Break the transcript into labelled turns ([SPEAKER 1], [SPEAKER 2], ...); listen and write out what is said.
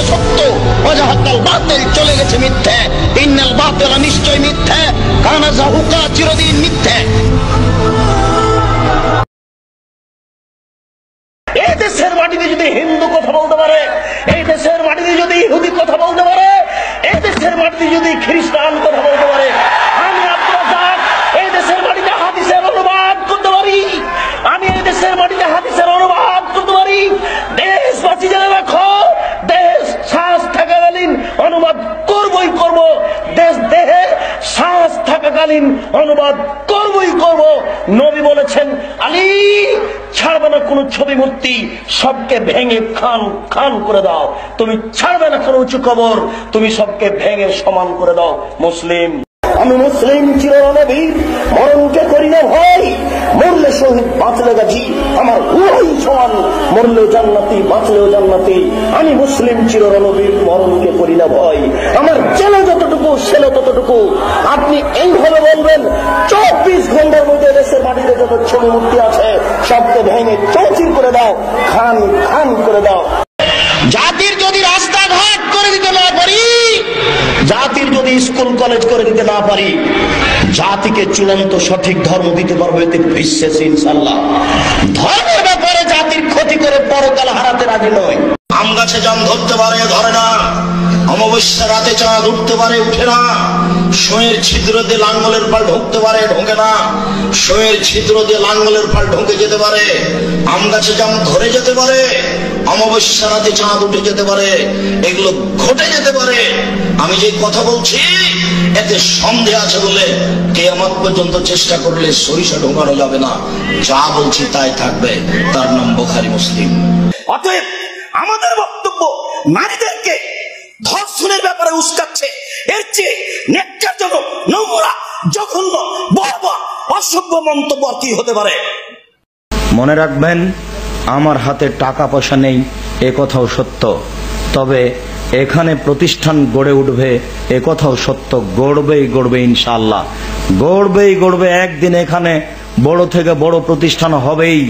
[SPEAKER 1] সত্য, ওয়াজাহাকাল বাতিল চলে গেছে মিথ্যে। ইন্নাল বাতিলা নিশ্চয় মিথ্যে, কানা যাহুকা চিরদিন মিথ্যে। এই দেশের মাটিতে যদি হিন্দু কথা বলতে পারে, এই দেশের মাটিতে যদি ইহুদি কথা বলতে পারে, এই দেশের মাটিতে যদি খ্রিস্টান কথা বলতে পারে, আমি আব্দুল রাজ্জাক এই দেশের মাটিতে হাদিসের অনুবাদ করতে পারি। আমি এই দেশের মাটিতে হাদিসের অনুবাদ করতে পারি। দেশবাসী জেনে রাখো, দেশ শ্বাস থাকাকালীন অনুবাদ করবই করব। দেহে শ্বাস থাকাকালীন অনুবাদ করবই করব। নবী বলেছেন, আলী ছাড়বে না কোন ছবি মূর্তি, সবকে ভেঙে খান খান করে দাও। তুমি ছাড়বে না কোন উঁচু কবর, তুমি সবকে ভেঙে সমান করে দাও। মুসলিম, আমি মুসলিম চিরনবীর, মরণকে করি না ভয়। মরলে শহীদ, বাঁচলে গাজী, আমার উভয় সমান। মরলেও জান্নাতি, বাঁচলেও জান্নাতি। আমি মুসলিম চিরনবীর, মরণকে করি না ভয়। আমার জেলে যতটুকু ছেলে ততটুকু। আপনি এইভাবে বলবেন, 24 ঘন্টার মধ্যে দেশের মাটিতে যত ছবি মূর্তি আছে সবকে ভেঙে চৌচির করে দাও, খান খান করে দাও। জাতির যদি রাস্তাঘাট করে দিতে না পারি, জাতির যদি স্কুল কলেজ করে দিতে না পারি, জাতিকে চূড়ান্ত সঠিক ধর্ম দিতে পারবো এতে বিশ্বাস ইনশাআল্লাহ। ধর্মের ব্যাপারে জাতির ক্ষতি করে পরকাল হারাতে রাজি নয়। আম গাছে জাম ধরতে পারে, ধরে না। অমাবস্যা রাতে চাঁদ উঠতে পারে, উঠে না। শোয়ের ছিদ্র দিয়ে লাঙ্গলের পাল ঢুকতে পারে, ঢোকে না। শোয়ের ছিদ্র দিয়ে লাঙ্গলের পাল ঢুকে যেতে পারে। আম গাছে জাম ধরে যেতে পারে, অমাবস্যা রাতে চাঁদ উঠে যেতে পারে, এগুলো ঘটে যেতে পারে। আমি যে কথা বলছি এতে সন্দেহ আছে বলে কিয়ামত পর্যন্ত চেষ্টা করলে সরিষা ঢোকানো যাবে না। যা বলছি তাই থাকবে, তার নাম বুখারী মুসলিম। অতএব আমাদের বক্তব্য, নারীদেরকে ধর্ষণের ব্যাপারে উস্কাচ্ছে, এর চেয়ে ন্যাক্কারজনক, নোংরা, জঘন্য, বর্বর, অসভ্য মন্তব্য আর কি হতে পারে?
[SPEAKER 2] মনে রাখবেন, আমার হাতে টাকা পয়সা নেই এ কথাও সত্য, তবে এখানে প্রতিষ্ঠান গড়ে উঠবে এ কথাও সত্য। গড়বেই গড়বে ইনশাআল্লাহ, গড়বেই গড়বে। একদিন এখানে বড় থেকে বড় প্রতিষ্ঠান হবেই।